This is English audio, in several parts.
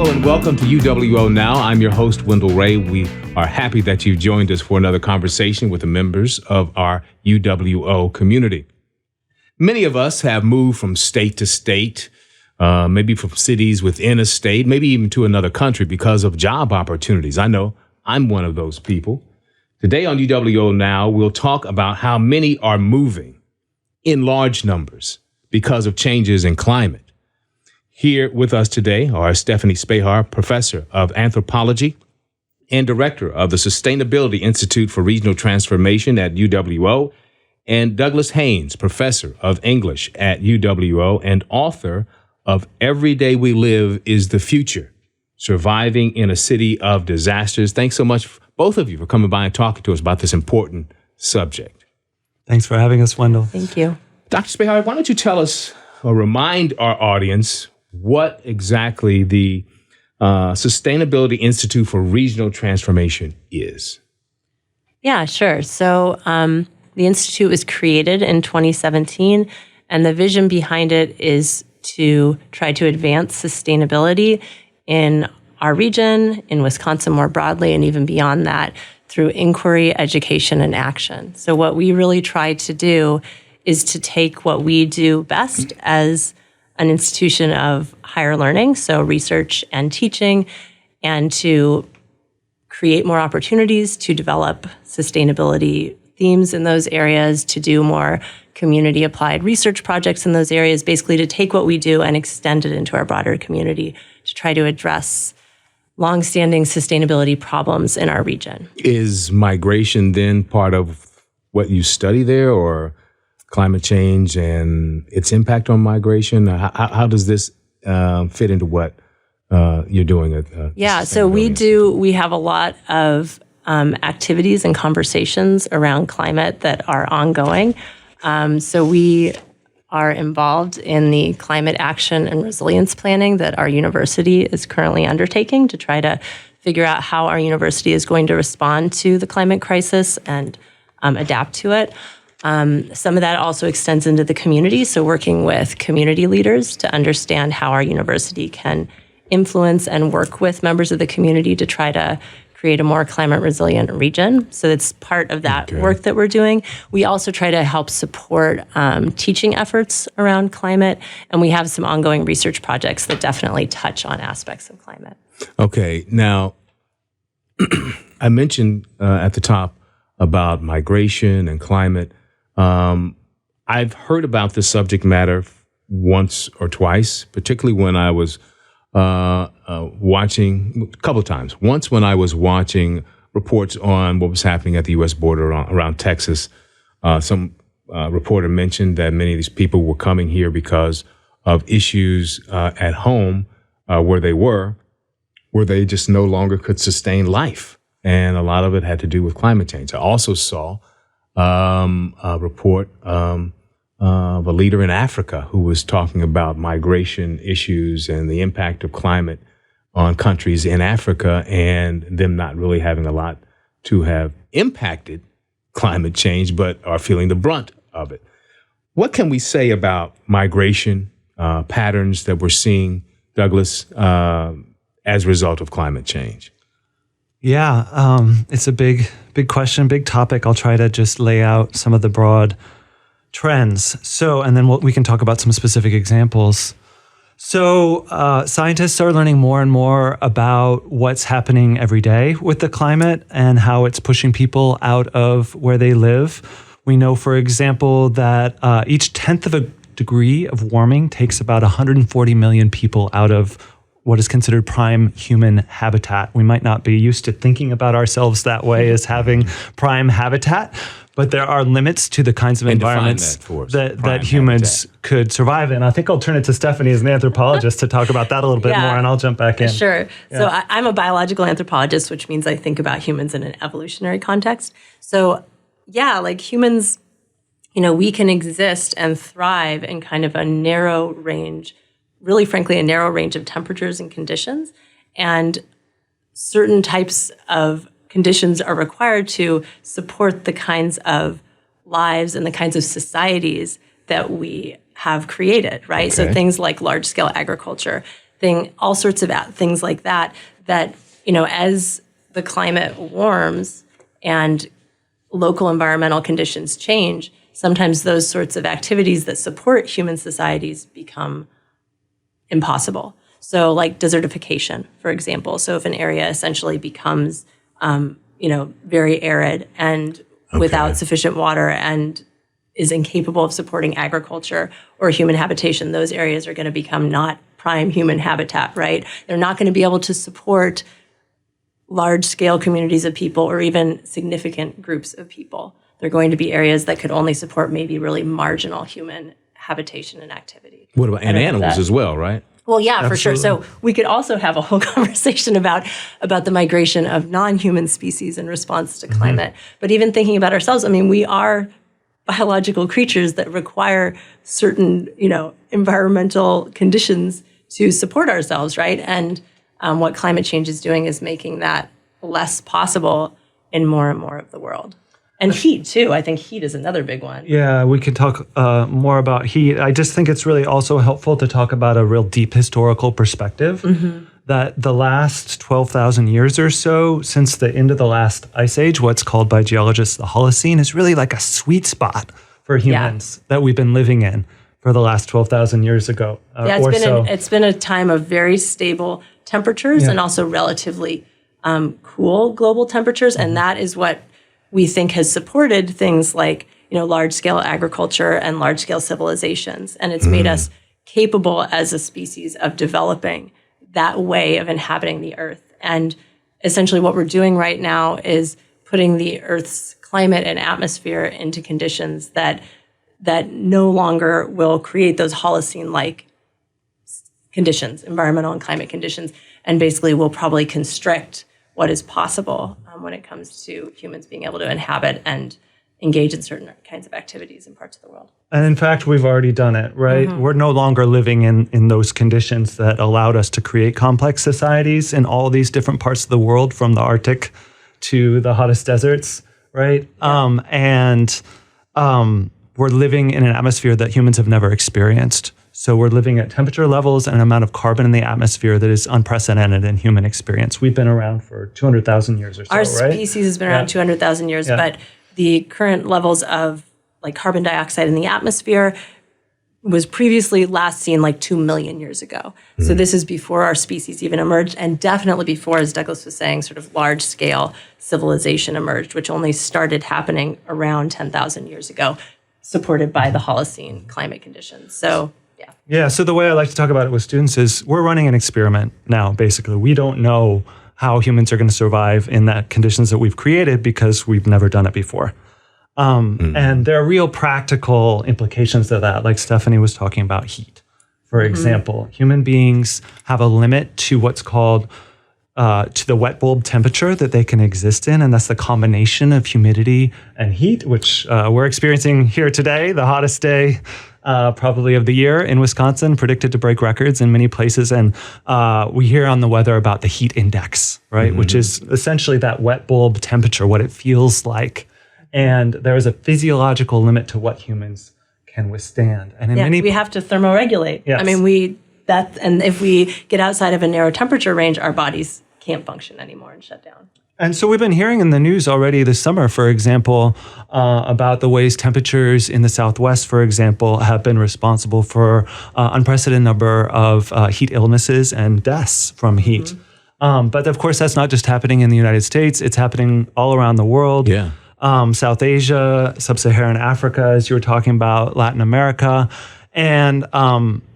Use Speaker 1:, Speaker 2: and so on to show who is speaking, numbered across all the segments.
Speaker 1: Hello and welcome to UWO Now. I'm your host, Wendell Ray. We are happy that you've joined us for another conversation with the members of our UWO community. Many of us have moved from state to state, maybe from cities within a state, maybe even to another country because of job opportunities. I know I'm one of those people. Today on UWO Now, we'll talk about how many are moving in large numbers because of changes in climate. Here with us today are Stephanie Spehar, professor of anthropology and director of the Sustainability Institute for Regional Transformation at UWO, and Douglas Haynes, professor of English at UWO and author of Every Day We Live is the Future, Surviving in a City of Disasters. Thanks so much, both of you, for coming by and talking to us about this important subject.
Speaker 2: Thanks for having us, Wendell.
Speaker 3: Thank you.
Speaker 1: Dr. Spehar, why don't you tell us or remind our audience what exactly the Sustainability Institute for Regional Transformation is?
Speaker 3: Yeah, sure. So the Institute was created in 2017, and the vision behind it is to try to advance sustainability in our region, in Wisconsin more broadly, and even beyond that through inquiry, education, and action. So what we really try to do is to take what we do best as an institution of higher learning, so research and teaching, and to create more opportunities to develop sustainability themes in those areas, to do more community applied research projects in those areas, basically to take what we do and extend it into our broader community to try to address longstanding sustainability problems in our region.
Speaker 1: Is migration then part of what you study there, or climate change and its impact on migration? How does this fit into what you're doing at
Speaker 3: so we have a lot of activities and conversations around climate that are ongoing. So we are involved in the climate action and resilience planning that our university is currently undertaking to try to figure out how our university is going to respond to the climate crisis and adapt to it. Some of that also extends into the community, so working with community leaders to understand how our university can influence and work with members of the community to try to create a more climate resilient region. So it's part of that work that we're doing. We also try to help support teaching efforts around climate, and we have some ongoing research projects that definitely touch on aspects of climate. Okay,
Speaker 1: now I mentioned at the top about migration and climate. I've heard about this subject matter once or twice, particularly when I was watching, a couple of times. Once when I was watching reports on what was happening at the U.S. border around Texas. Some reporter mentioned that many of these people were coming here because of issues at home where they just no longer could sustain life. And a lot of it had to do with climate change. I also saw a report of a leader in Africa who was talking about migration issues and the impact of climate on countries in Africa and them not really having a lot to have impacted climate change, but are feeling the brunt of it. What can we say about migration patterns that we're seeing, Douglas, as a result of climate change?
Speaker 2: Yeah, it's a big question, big topic. I'll try to just lay out some of the broad trends. So, and then we can talk about some specific examples. So, scientists are learning more and more about what's happening every day with the climate and how it's pushing people out of where they live. We know, for example, that each 1/10 of a degree of warming takes about 140 million people out of what is considered prime human habitat. We might not be used to thinking about ourselves that way as having prime habitat, but there are limits to the kinds of environments that humans could survive in. I think I'll turn it to Stephanie as an anthropologist to talk about that a little bit more, and I'll jump back in.
Speaker 3: Sure. Yeah. So I'm a biological anthropologist, which means I think about humans in an evolutionary context. So yeah, like humans, we can exist and thrive in kind of a narrow range, really frankly, a narrow range of temperatures and conditions. And certain types of conditions are required to support the kinds of lives and the kinds of societies that we have created, right? Okay. So things like large-scale agriculture, all sorts of things like that, as the climate warms and local environmental conditions change, sometimes those sorts of activities that support human societies become impossible. So like desertification, for example. So if an area essentially becomes, very arid and without sufficient water and is incapable of supporting agriculture or human habitation, those areas are going to become not prime human habitat, right? They're not going to be able to support large-scale communities of people or even significant groups of people. They're going to be areas that could only support maybe really marginal human habitation and activity.
Speaker 1: What about and animals as well, right?
Speaker 3: Well, yeah,
Speaker 2: Absolutely.
Speaker 3: for sure. So we could also have a whole conversation about the migration of non-human species in response to climate. But even thinking about ourselves, I mean, we are biological creatures that require certain, environmental conditions to support ourselves, right? And what climate change is doing is making that less possible in more and more of the world. And heat, too. I think heat is another big one.
Speaker 2: Yeah, we could talk more about heat. I just think it's really also helpful to talk about a real deep historical perspective, that the last 12,000 years or so, since the end of the last ice age, what's called by geologists the Holocene, is really like a sweet spot for humans that we've been living in for the last 12,000 years ago.
Speaker 3: It's been a time of very stable temperatures and also relatively cool global temperatures. And that is what we think has supported things like, large-scale agriculture and large-scale civilizations. And it's made us capable as a species of developing that way of inhabiting the Earth. And essentially what we're doing right now is putting the Earth's climate and atmosphere into conditions that no longer will create those Holocene-like conditions, environmental and climate conditions, and basically will probably constrict what is possible when it comes to humans being able to inhabit and engage in certain kinds of activities in parts of the world.
Speaker 2: And in fact, we've already done it, right? We're no longer living in those conditions that allowed us to create complex societies in all these different parts of the world, from the Arctic to the hottest deserts, right? We're living in an atmosphere that humans have never experienced. So we're living at temperature levels and an amount of carbon in the atmosphere that is unprecedented in human experience. We've been around for 200,000 years or so,
Speaker 3: Our
Speaker 2: right?
Speaker 3: species has been around 200,000 years, but the current levels of like carbon dioxide in the atmosphere was previously last seen like 2 million years ago. So this is before our species even emerged, and definitely before, as Douglas was saying, sort of large-scale civilization emerged, which only started happening around 10,000 years ago, supported by the Holocene climate conditions. So
Speaker 2: Yeah, so the way I like to talk about it with students is we're running an experiment now, basically. We don't know how humans are going to survive in that conditions that we've created because we've never done it before. And there are real practical implications of that, like Stephanie was talking about heat. For example, human beings have a limit to what's called to the wet bulb temperature that they can exist in, and that's the combination of humidity and heat, which we're experiencing here today, the hottest day probably of the year in Wisconsin, predicted to break records in many places. And we hear on the weather about the heat index, right, which is essentially that wet bulb temperature, what it feels like. And there is a physiological limit to what humans can withstand. And
Speaker 3: we have to thermoregulate.
Speaker 2: Yes.
Speaker 3: I mean, and if we get outside of a narrow temperature range, our bodies can't function anymore and shut down.
Speaker 2: And so we've been hearing in the news already this summer, for example, about the ways temperatures in the Southwest, for example, have been responsible for unprecedented number of heat illnesses and deaths from heat. But of course, that's not just happening in the United States. It's happening all around the world.
Speaker 1: Yeah.
Speaker 2: South Asia, Sub-Saharan Africa, as you were talking about, Latin America. And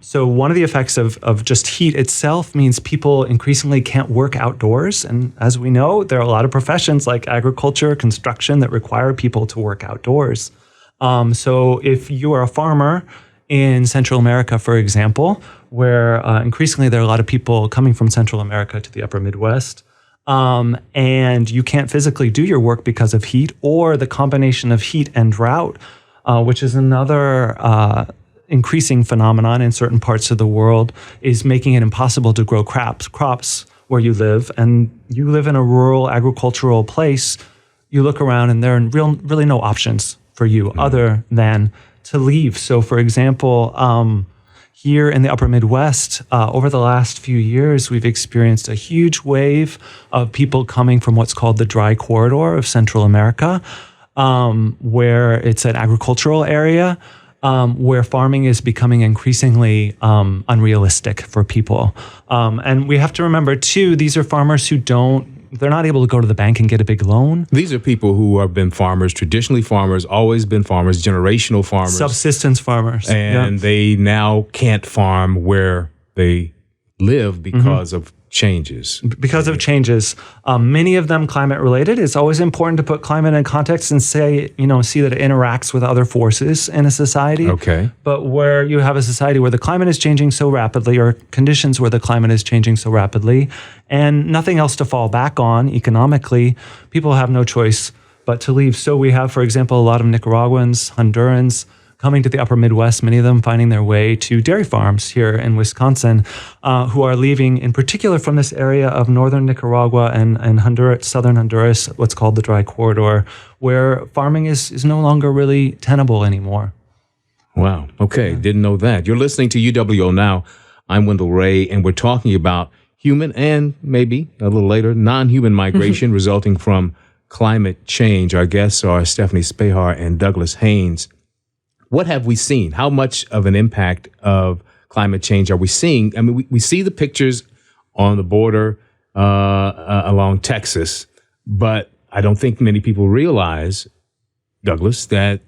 Speaker 2: so one of the effects of just heat itself means people increasingly can't work outdoors. And as we know, there are a lot of professions like agriculture, construction that require people to work outdoors. So if you are a farmer in Central America, for example, where increasingly there are a lot of people coming from Central America to the upper Midwest, and you can't physically do your work because of heat, or the combination of heat and drought, which is another increasing phenomenon in certain parts of the world, is making it impossible to grow crops where you live. And you live in a rural agricultural place, you look around and there are really no options for you other than to leave. So for example, here in the upper Midwest, over the last few years, we've experienced a huge wave of people coming from what's called the dry corridor of Central America, where it's an agricultural area, where farming is becoming increasingly unrealistic for people. And we have to remember, too, these are farmers who they're not able to go to the bank and get a big loan.
Speaker 1: These are people who have been farmers, traditionally farmers, always been farmers, generational farmers.
Speaker 2: Subsistence farmers.
Speaker 1: And they now can't farm where they live because of changes.
Speaker 2: Because of changes. Many of them climate related. It's always important to put climate in context and see that it interacts with other forces in a society.
Speaker 1: Okay.
Speaker 2: But where you have a society where the climate is changing so rapidly, or conditions where the climate is changing so rapidly, and nothing else to fall back on economically, people have no choice but to leave. So we have, for example, a lot of Nicaraguans, Hondurans, coming to the upper Midwest, many of them finding their way to dairy farms here in Wisconsin, who are leaving in particular from this area of northern Nicaragua and Honduras, southern Honduras, what's called the dry corridor, where farming is no longer really tenable anymore.
Speaker 1: Wow. Okay. Didn't know that. You're listening to UWO Now. I'm Wendell Ray, and we're talking about human and maybe a little later non-human migration resulting from climate change. Our guests are Stephanie Spehar and Douglas Haynes. What have we seen? How much of an impact of climate change are we seeing? I mean, we see the pictures on the border along Texas, but I don't think many people realize, Douglas, that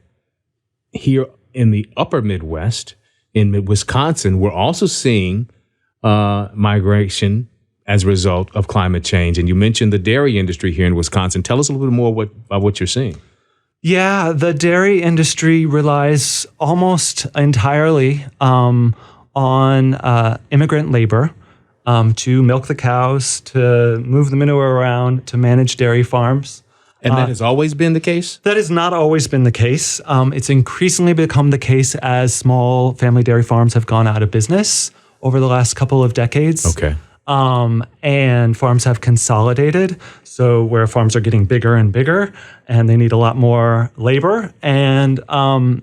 Speaker 1: here in the upper Midwest, in Wisconsin, we're also seeing migration as a result of climate change. And you mentioned the dairy industry here in Wisconsin. Tell us a little bit more about what you're seeing.
Speaker 2: Yeah, the dairy industry relies almost entirely on immigrant labor to milk the cows, to move the manure around, to manage dairy farms.
Speaker 1: And that has always been the case?
Speaker 2: That has not always been the case. It's increasingly become the case as small family dairy farms have gone out of business over the last couple of decades.
Speaker 1: Okay.
Speaker 2: And farms have consolidated. So where farms are getting bigger and bigger and they need a lot more labor. And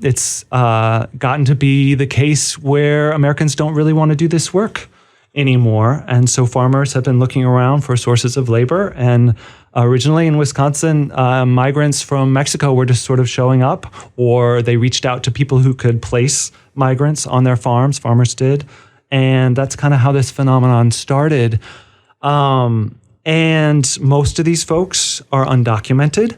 Speaker 2: it's gotten to be the case where Americans don't really want to do this work anymore. And so farmers have been looking around for sources of labor. And originally in Wisconsin, migrants from Mexico were just sort of showing up, or they reached out to people who could place migrants on their farms. Farmers did. And that's kind of how this phenomenon started. And most of these folks are undocumented.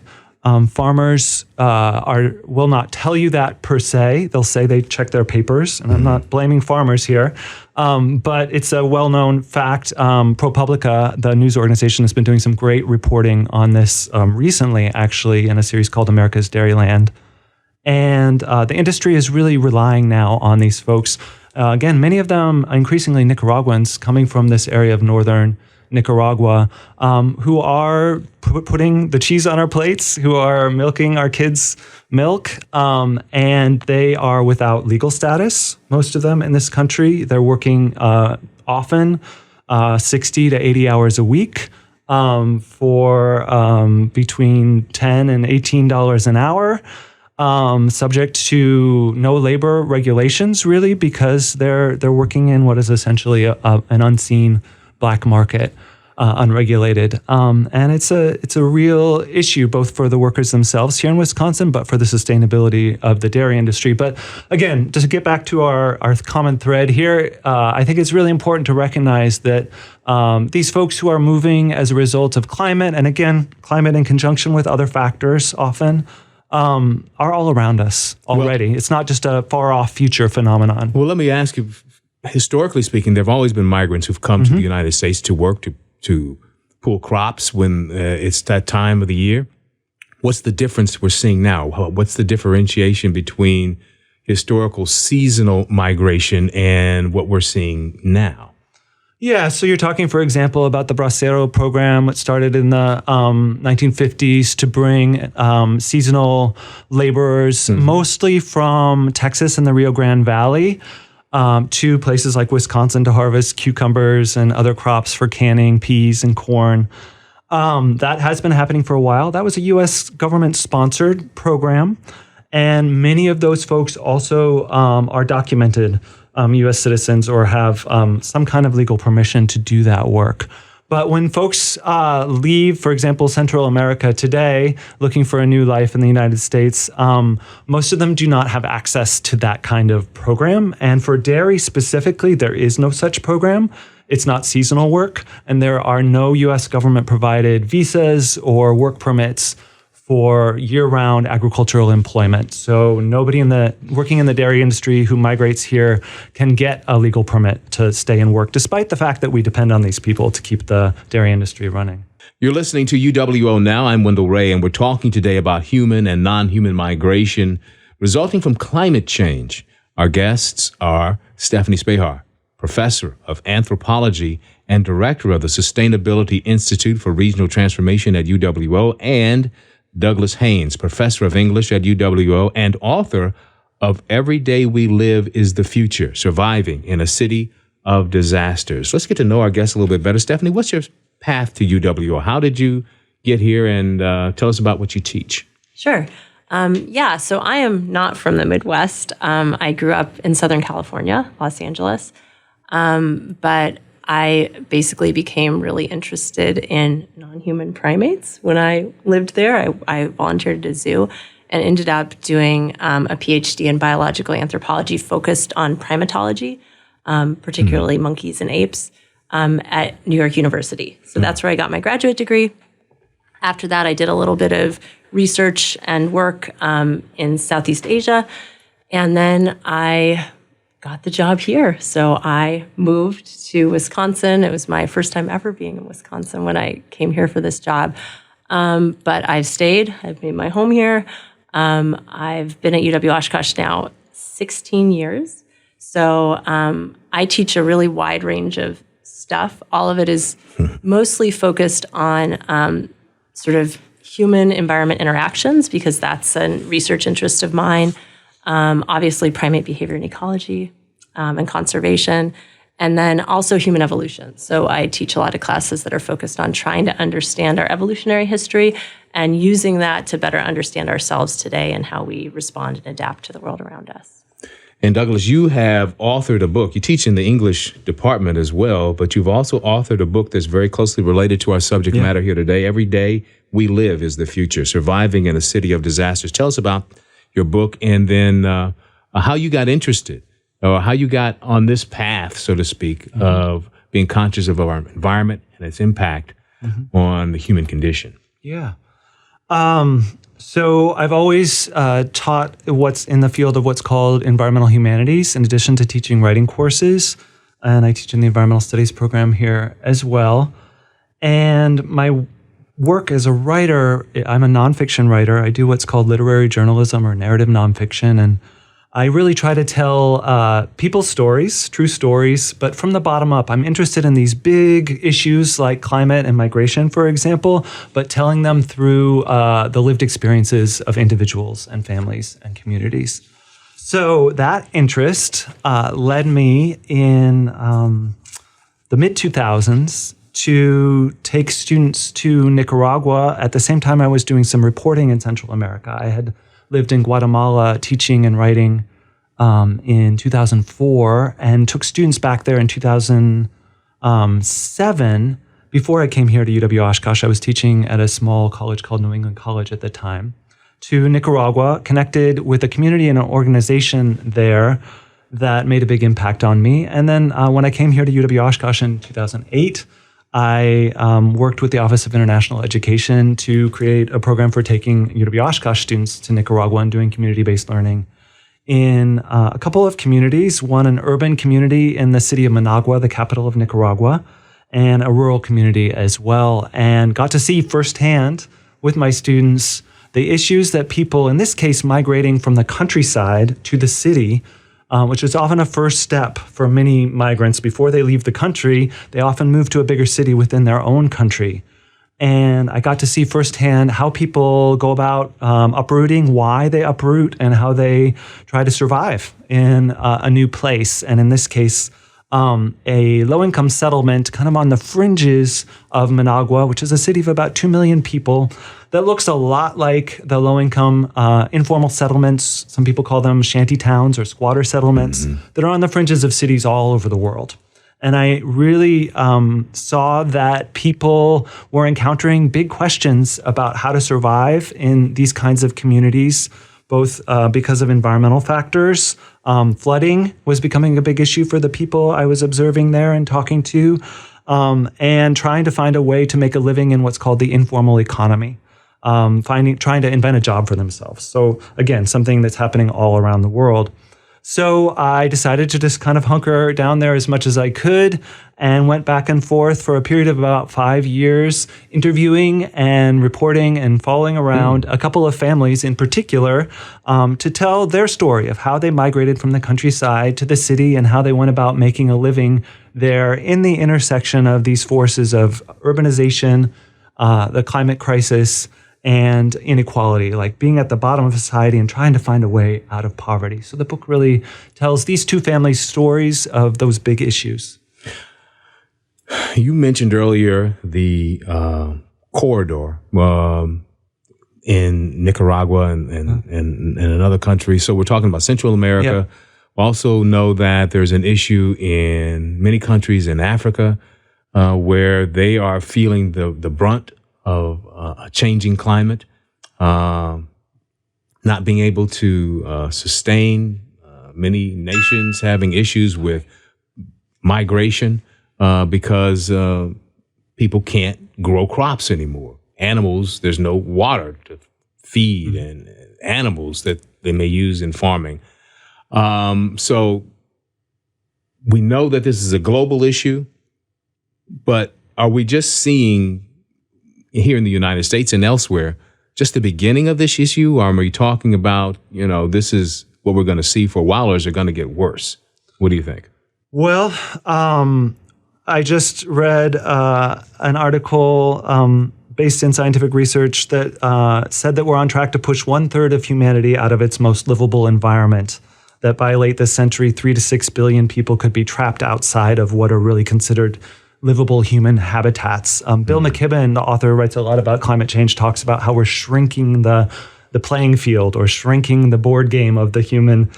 Speaker 2: Farmers will not tell you that per se. They'll say they check their papers, and I'm not blaming farmers here. But it's a well-known fact. ProPublica, the news organization, has been doing some great reporting on this recently, actually, in a series called America's Dairyland. And the industry is really relying now on these folks. Again, many of them increasingly Nicaraguans coming from this area of northern Nicaragua, who are putting the cheese on our plates, who are milking our kids' milk, and they are without legal status, most of them in this country. They're working often 60 to 80 hours a week for between $10 and $18 an hour. Subject to no labor regulations, really, because they're working in what is essentially an unseen black market, unregulated, and it's a real issue both for the workers themselves here in Wisconsin, but for the sustainability of the dairy industry. But again, just to get back to our common thread here, I think it's really important to recognize that these folks who are moving as a result of climate, and again, climate in conjunction with other factors, often. Are all around us already. It's not just a far-off future phenomenon.
Speaker 1: Well, let me ask you, historically speaking, there have always been migrants who've come to the United States to work, to pull crops when it's that time of the year. What's the difference we're seeing now? What's the differentiation between historical seasonal migration and what we're seeing now?
Speaker 2: Yeah, so you're talking, for example, about the Bracero program, which started in the 1950s to bring seasonal laborers, mostly from Texas and the Rio Grande Valley, to places like Wisconsin to harvest cucumbers and other crops for canning, peas and corn. That has been happening for a while. That was a U.S. government-sponsored program, and many of those folks also are documented U.S. citizens or have some kind of legal permission to do that work. But when folks leave, for example, Central America today, looking for a new life in the United States, most of them do not have access to that kind of program. And for dairy specifically, there is no such program. It's not seasonal work, and there are no U.S. government-provided visas or work permits for year-round agricultural employment. So nobody working in the dairy industry who migrates here can get a legal permit to stay and work, despite the fact that we depend on these people to keep the dairy industry running.
Speaker 1: You're listening to UWO Now. I'm Wendell Ray, and we're talking today about human and non-human migration resulting from climate change. Our guests are Stephanie Spehar, professor of anthropology and director of the Sustainability Institute for Regional Transformation at UWO, and Douglas Haynes, professor of English at UWO and author of Every Day We Live is the Future, Surviving in a City of Disasters. Let's get to know our guests a little bit better. Stephanie, what's your path to UWO? How did you get here, and tell us about what you teach?
Speaker 3: Sure. So I am not from the Midwest. I grew up in Southern California, Los Angeles, but I basically became really interested in non-human primates. When I lived there, I volunteered at a zoo and ended up doing a PhD in biological anthropology focused on primatology, particularly monkeys and apes, at New York University. So that's where I got my graduate degree. After that, I did a little bit of research and work in Southeast Asia, and then I got the job here. So I moved to Wisconsin. It was my first time ever being in Wisconsin when I came here for this job. But I've stayed. I've made my home here. I've been at UWO Oshkosh now 16 years. So I teach a really wide range of stuff. All of it is mostly focused on sort of human-environment interactions, because that's a research interest of mine. Obviously, primate behavior and ecology and conservation, and then also human evolution. So I teach a lot of classes that are focused on trying to understand our evolutionary history and using that to better understand ourselves today and how we respond and adapt to the world around us.
Speaker 1: And Douglas, you have authored a book. You teach in the English department as well, but you've also authored a book that's very closely related to our subject matter here today. Every Day We Live is the Future, Surviving in a City of Disasters. Tell us about your book, and then how you got interested, or how you got on this path, so to speak, of being conscious of our environment and its impact on the human condition.
Speaker 2: Yeah. So I've always taught what's in the field of what's called environmental humanities, in addition to teaching writing courses, and I teach in the environmental studies program here as well. And my work as a writer, I'm a nonfiction writer. I do what's called literary journalism or narrative nonfiction, and I really try to tell people's stories, true stories, but from the bottom up. I'm interested in these big issues like climate and migration, for example, but telling them through the lived experiences of individuals and families and communities. So that interest led me in the mid-2000s to take students to Nicaragua at the same time I was doing some reporting in Central America. I had lived in Guatemala teaching and writing in 2004 and took students back there in 2007. Before I came here to UW Oshkosh, I was teaching at a small college called New England College at the time, to Nicaragua, connected with a community and an organization there that made a big impact on me. And then when I came here to UW Oshkosh in 2008, I worked with the Office of International Education to create a program for taking UW Oshkosh students to Nicaragua and doing community-based learning in a couple of communities, one an urban community in the city of Managua, the capital of Nicaragua, and a rural community as well, and got to see firsthand with my students the issues that people, in this case, migrating from the countryside to the city, which is often a first step for many migrants. Before they leave the country, they often move to a bigger city within their own country. And I got to see firsthand how people go about uprooting, why they uproot, and how they try to survive in a new place. And in this case, a low-income settlement kind of on the fringes of Managua, which is a city of about 2 million people that looks a lot like the low-income informal settlements. Some people call them shanty towns or squatter settlements that are on the fringes of cities all over the world. And I really saw that people were encountering big questions about how to survive in these kinds of communities, both because of environmental factors. Flooding was becoming a big issue for the people I was observing there and talking to, and trying to find a way to make a living in what's called the informal economy, trying to invent a job for themselves. So again, something that's happening all around the world. So I decided to just kind of hunker down there as much as I could and went back and forth for a period of about 5 years, interviewing and reporting and following around a couple of families in particular to tell their story of how they migrated from the countryside to the city and how they went about making a living there in the intersection of these forces of urbanization, the climate crisis, and inequality, like being at the bottom of society and trying to find a way out of poverty. So the book really tells these two families' stories of those big issues.
Speaker 1: You mentioned earlier the corridor in Nicaragua and another country. So we're talking about Central America.
Speaker 2: Yep.
Speaker 1: We also know that there's an issue in many countries in Africa where they are feeling the brunt of a changing climate, not being able to sustain, many nations having issues with migration because people can't grow crops anymore. Animals, there's no water to feed and animals that they may use in farming. So we know that this is a global issue, but are we just seeing here in the United States and elsewhere just the beginning of this issue? Or are we talking about, this is what we're going to see for a while, or is it going to get worse? What do you think?
Speaker 2: Well, I just read an article based in scientific research that said that we're on track to push 1/3 of humanity out of its most livable environment, that by late this century, 3 to 6 billion people could be trapped outside of what are really considered livable human habitats. Bill McKibben, the author, writes a lot about climate change, talks about how we're shrinking the playing field or shrinking the board game of the human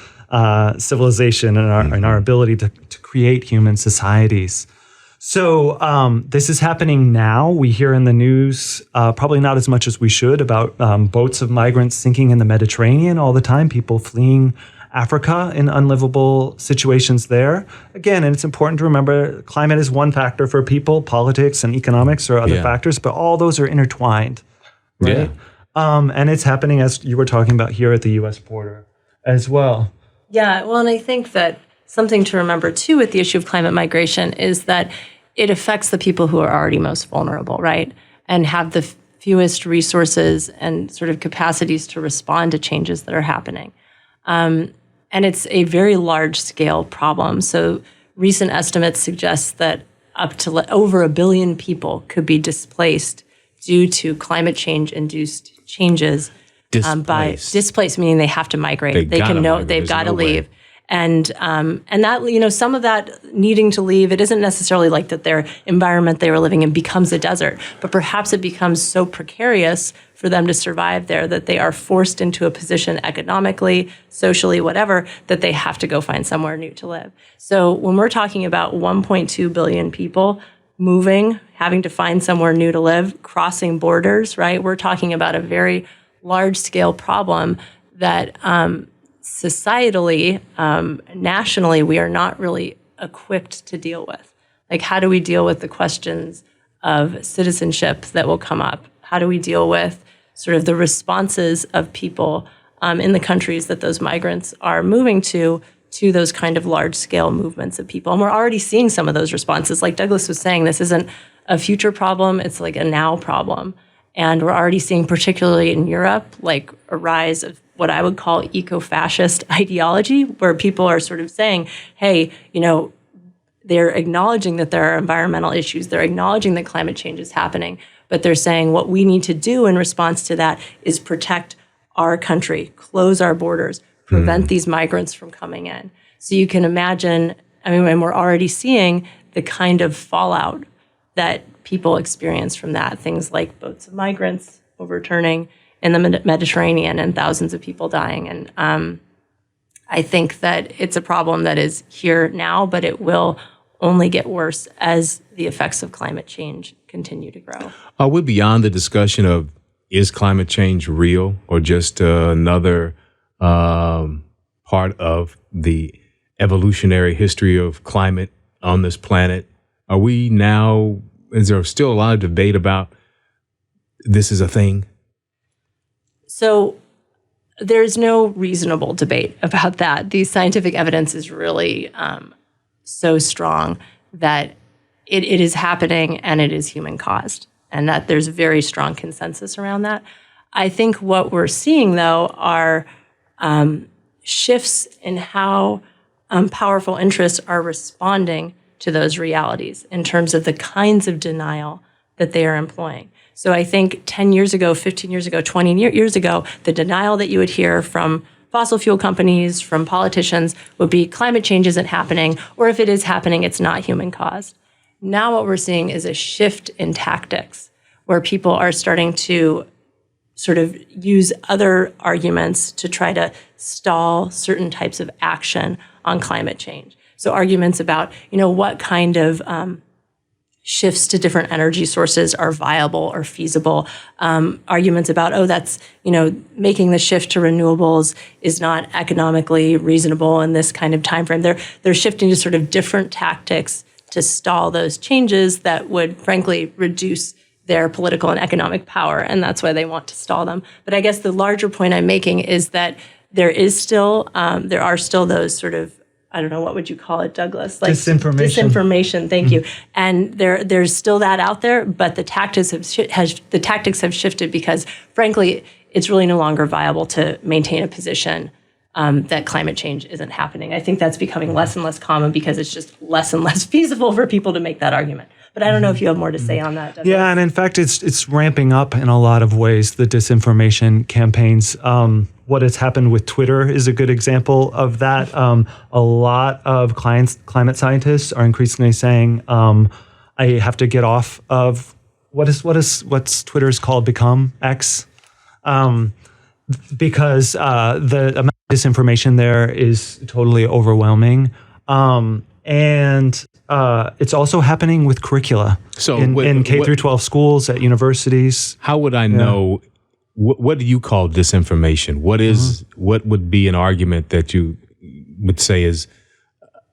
Speaker 2: civilization and our ability to create human societies. So this is happening now. We hear in the news, probably not as much as we should, about boats of migrants sinking in the Mediterranean all the time, people fleeing Africa in unlivable situations there. Again, and it's important to remember, climate is one factor for people, politics and economics are other factors, but all those are intertwined, right? And it's happening, as you were talking about, here at the U.S. border as well.
Speaker 3: Yeah, well, and I think that something to remember, too, with the issue of climate migration is that it affects the people who are already most vulnerable, right? And have the fewest resources and sort of capacities to respond to changes that are happening. And it's a very large-scale problem. So recent estimates suggest that up to over 1 billion people could be displaced due to climate change-induced changes. Displaced, meaning they have to migrate. They've got to leave. And that, some of that needing to leave, it isn't necessarily like that their environment they were living in becomes a desert, but perhaps it becomes so precarious for them to survive there that they are forced into a position economically, socially, whatever, that they have to go find somewhere new to live. So when we're talking about 1.2 billion people moving, having to find somewhere new to live, crossing borders, right? We're talking about a very large-scale problem that societally, nationally, we are not really equipped to deal with. Like, how do we deal with the questions of citizenship that will come up? How do we deal with sort of the responses of people in the countries that those migrants are moving to those kind of large-scale movements of people? And we're already seeing some of those responses. Like Douglas was saying, this isn't a future problem, it's like a now problem. And we're already seeing, particularly in Europe, like a rise of what I would call eco-fascist ideology, where people are sort of saying, hey, they're acknowledging that there are environmental issues, they're acknowledging that climate change is happening, but they're saying what we need to do in response to that is protect our country, close our borders, prevent these migrants from coming in. So you can imagine and we're already seeing the kind of fallout that people experience from that. Things like boats of migrants overturning in the Mediterranean and thousands of people dying. And I think that it's a problem that is here now, but it will only get worse as the effects of climate change continue to grow.
Speaker 1: Are we beyond the discussion of is climate change real or just another part of the evolutionary history of climate on this planet? Are we now, is there still a lot of debate about this is a thing?
Speaker 3: So there's no reasonable debate about that. The scientific evidence is really so strong that it is happening and it is human caused, and that there's very strong consensus around that. I think what we're seeing, though, are shifts in how powerful interests are responding to those realities in terms of the kinds of denial that they are employing. So I think 10 years ago, 15 years ago, 20 years ago, the denial that you would hear from fossil fuel companies, from politicians, would be climate change isn't happening, or if it is happening, it's not human caused. Now what we're seeing is a shift in tactics where people are starting to sort of use other arguments to try to stall certain types of action on climate change. So arguments about, what kind of shifts to different energy sources are viable or feasible. Arguments about, that's, making the shift to renewables is not economically reasonable in this kind of time frame. They're shifting to sort of different tactics to stall those changes that would, frankly, reduce their political and economic power, and that's why they want to stall them. But I guess the larger point I'm making is that there are still those sort of, I don't know, what would you call it, Douglas? Like disinformation. Thank you. And there's still that out there, but the tactics have shifted because, frankly, it's really no longer viable to maintain a position that climate change isn't happening. I think that's becoming less and less common because it's just less and less feasible for people to make that argument. But I don't know if you have more to say on that, Douglas.
Speaker 2: Yeah, and in fact, it's ramping up in a lot of ways, the disinformation campaigns. What has happened with Twitter is a good example of that. A lot of climate scientists are increasingly saying, I have to get off of what's Twitter's called become X, because the amount of disinformation there is totally overwhelming. And it's also happening with curricula in K through 12 schools, at universities.
Speaker 1: How would I know? What do you call disinformation? What would be an argument that you would say is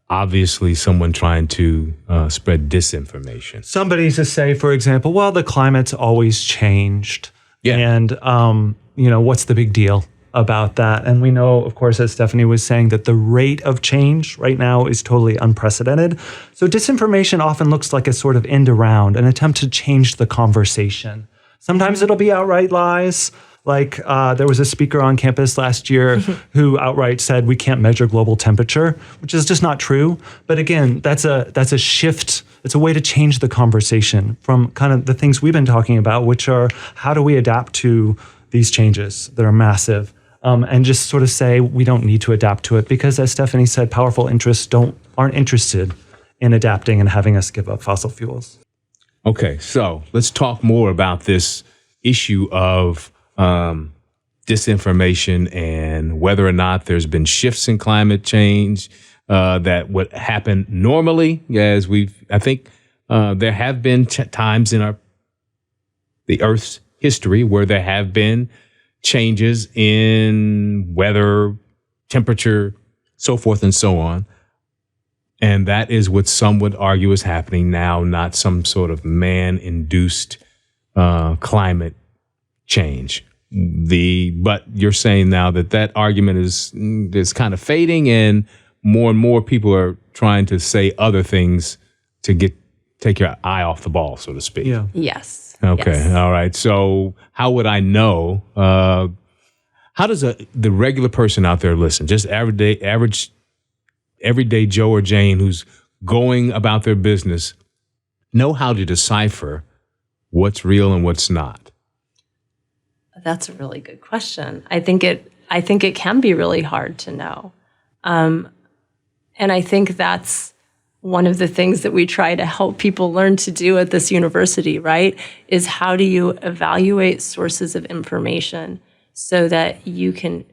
Speaker 1: obviously someone trying to spread disinformation?
Speaker 2: Somebody to say, for example, well, the climate's always changed. Yeah. And, what's the big deal about that? And we know, of course, as Stephanie was saying, that the rate of change right now is totally unprecedented. So disinformation often looks like a sort of end around, an attempt to change the conversation. Sometimes it'll be outright lies. Like there was a speaker on campus last year who outright said we can't measure global temperature, which is just not true. But again, that's a shift. It's a way to change the conversation from kind of the things we've been talking about, which are how do we adapt to these changes that are massive, and just sort of say we don't need to adapt to it because, as Stephanie said, powerful interests aren't interested in adapting and having us give up fossil fuels.
Speaker 1: Okay, so let's talk more about this issue of disinformation and whether or not there's been shifts in climate change that would happen normally. As I think there have been times in the Earth's history where there have been changes in weather, temperature, so forth and so on. And that is what some would argue is happening now, not some sort of man-induced climate change. But you're saying now that argument is kind of fading, and more people are trying to say other things to take your eye off the ball, so to speak.
Speaker 2: Yeah.
Speaker 3: Yes.
Speaker 1: Okay.
Speaker 3: Yes.
Speaker 1: All right. So how would I know? How does the regular person out there listen? Just everyday Joe or Jane who's going about their business know how to decipher what's real and what's not?
Speaker 3: That's a really good question. I think it can be really hard to know. And I think that's one of the things that we try to help people learn to do at this university, right, is how do you evaluate sources of information so that you can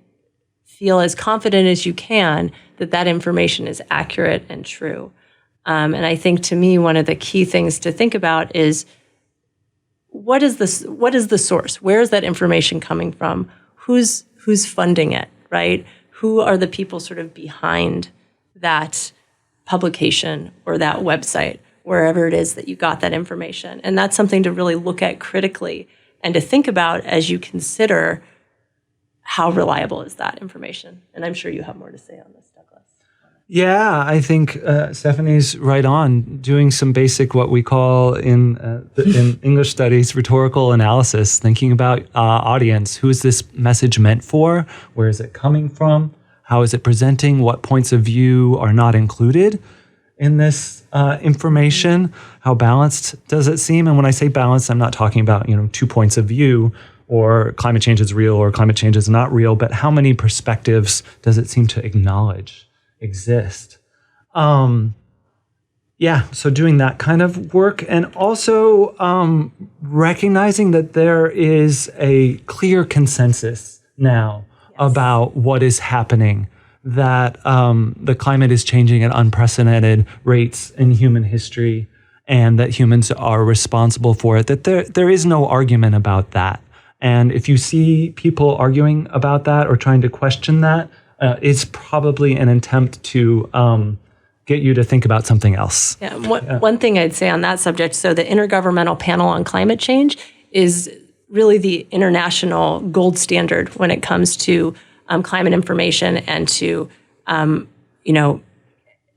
Speaker 3: feel as confident as you can that that information is accurate and true. And I think, to me, one of the key things to think about is what is the source? Where is that information coming from? Who's funding it, right? Who are the people sort of behind that publication or that website, wherever it is that you got that information? And that's something to really look at critically and to think about as you consider how reliable is that information. And I'm sure you have more to say on this, Douglas.
Speaker 2: Yeah, I think Stephanie's right on, doing some basic, what we call in English studies, rhetorical analysis, thinking about audience. Who is this message meant for? Where is it coming from? How is it presenting? What points of view are not included in this information? How balanced does it seem? And when I say balanced, I'm not talking about 2 points of view, or climate change is real or climate change is not real, but how many perspectives does it seem to acknowledge exist? So doing that kind of work, and also recognizing that there is a clear consensus now about what is happening, that the climate is changing at unprecedented rates in human history, and that humans are responsible for it, that there is no argument about that. And if you see people arguing about that or trying to question that, it's probably an attempt to get you to think about something else.
Speaker 3: Yeah. One thing I'd say on that subject, so the Intergovernmental Panel on Climate Change is really the international gold standard when it comes to climate information and to,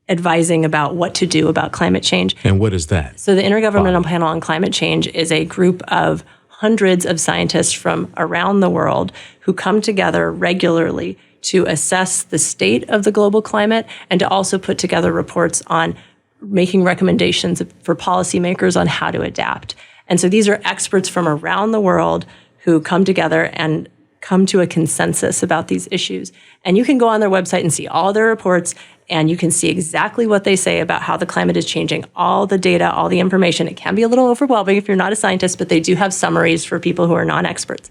Speaker 3: advising about what to do about climate change.
Speaker 1: And what is that?
Speaker 3: So the Intergovernmental Panel on Climate Change is a group of hundreds of scientists from around the world who come together regularly to assess the state of the global climate and to also put together reports on making recommendations for policymakers on how to adapt. And so these are experts from around the world who come together and come to a consensus about these issues. And you can go on their website and see all their reports, and you can see exactly what they say about how the climate is changing, all the data, all the information. It can be a little overwhelming if you're not a scientist, but they do have summaries for people who are non-experts.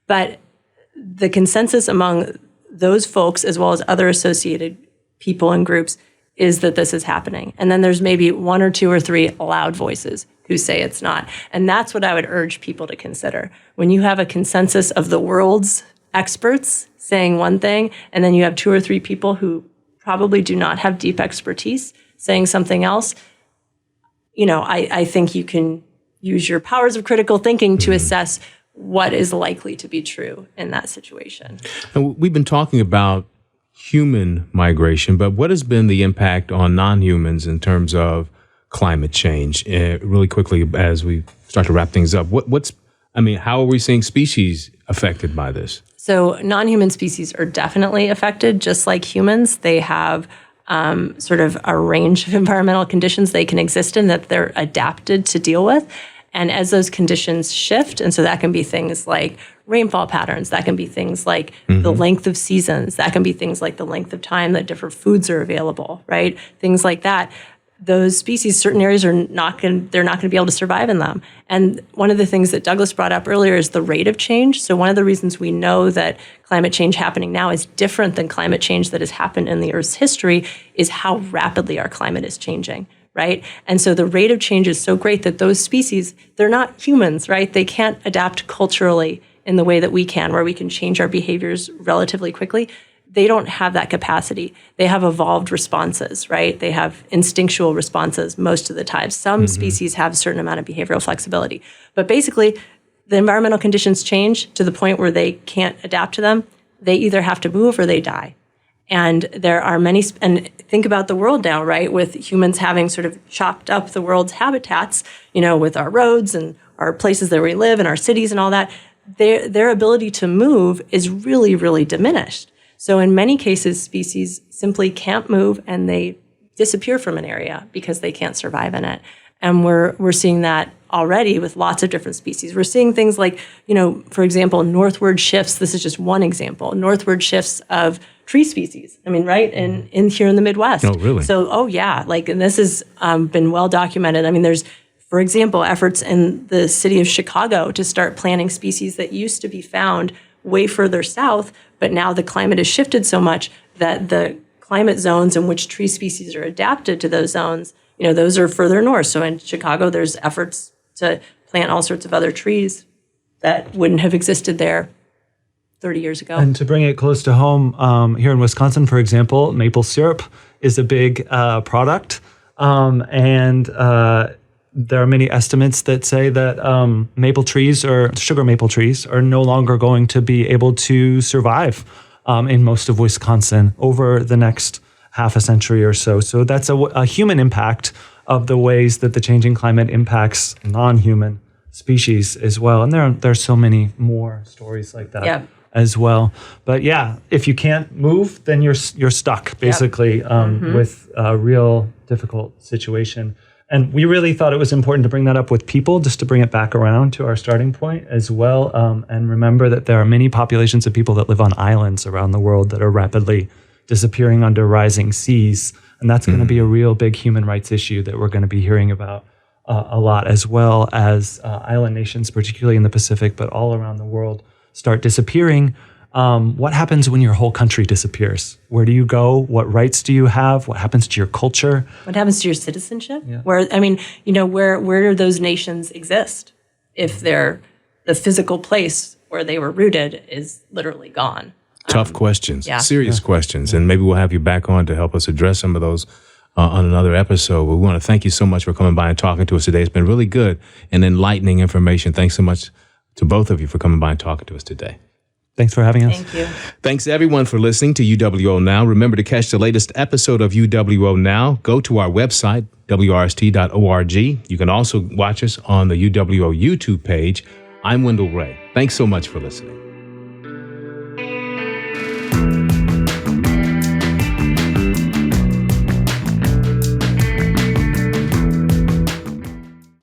Speaker 3: But the consensus among those folks, as well as other associated people and groups, is that this is happening. And then there's maybe 1 or 2 or 3 loud voices who say it's not. And that's what I would urge people to consider. When you have a consensus of the world's experts saying one thing, and then you have 2 or 3 people who probably do not have deep expertise saying something else, I think you can use your powers of critical thinking to assess what is likely to be true in that situation.
Speaker 1: And we've been talking about human migration, but what has been the impact on non-humans in terms of climate change? Really quickly, as we start to wrap things up, how are we seeing species affected by this?
Speaker 3: So non-human species are definitely affected, just like humans. They have sort of a range of environmental conditions they can exist in that they're adapted to deal with. And as those conditions shift, and so that can be things like rainfall patterns, that can be things like the length of seasons, that can be things like the length of time that different foods are available, right? Things like that. Those species, certain areas they're not going to be able to survive in them. And one of the things that Douglas brought up earlier is the rate of change. So one of the reasons we know that climate change happening now is different than climate change that has happened in the Earth's history is how rapidly our climate is changing, right? And so the rate of change is so great that those species, they're not humans, right? They can't adapt culturally in the way that we can, where we can change our behaviors relatively quickly. They don't have that capacity. They have evolved responses, right? They have instinctual responses most of the time. Some species have a certain amount of behavioral flexibility. But basically, the environmental conditions change to the point where they can't adapt to them. They either have to move or they die. And there are many, and think about the world now, right? With humans having sort of chopped up the world's habitats, with our roads and our places that we live and our cities and all that, their ability to move is really, really diminished. So in many cases, species simply can't move and they disappear from an area because they can't survive in it. And we're seeing that already with lots of different species. We're seeing things like, for example, northward shifts. This is just one example. Northward shifts of tree species. I mean, right? In here in the Midwest.
Speaker 1: Oh, really?
Speaker 3: So, and this has been well documented. I mean, there's, for example, efforts in the city of Chicago to start planting species that used to be found way further south, but now the climate has shifted so much that the climate zones in which tree species are adapted to those zones, those are further north. So in Chicago, there's efforts to plant all sorts of other trees that wouldn't have existed there 30 years ago.
Speaker 2: And to bring it close to home, here in Wisconsin, for example, maple syrup is a big product. There are many estimates that say that maple trees or sugar maple trees are no longer going to be able to survive in most of Wisconsin over the next half a century or so. So that's a human impact of the ways that the changing climate impacts non-human species as well. And there are so many more stories like that as well. But yeah, if you can't move, then you're stuck basically with a real difficult situation. And we really thought it was important to bring that up with people, just to bring it back around to our starting point as well. And remember that there are many populations of people that live on islands around the world that are rapidly disappearing under rising seas. And that's going to be a real big human rights issue that we're going to be hearing about a lot, as well as island nations, particularly in the Pacific, but all around the world, start disappearing. What happens when your whole country disappears? Where do you go? What rights do you have? What happens to your culture? What
Speaker 3: happens to your citizenship? Yeah. Where do those nations exist if the physical place where they were rooted is literally gone?
Speaker 1: Tough questions, serious questions. And maybe we'll have you back on to help us address some of those on another episode. We want to thank you so much for coming by and talking to us today. It's been really good and enlightening information. Thanks so much to both of you for coming by and talking to us today.
Speaker 2: Thanks for having us.
Speaker 3: Thank you.
Speaker 1: Thanks everyone for listening to UWO Now. Remember to catch the latest episode of UWO Now. Go to our website, wrst.org. You can also watch us on the UWO YouTube page. I'm Wendell Ray. Thanks so much for listening.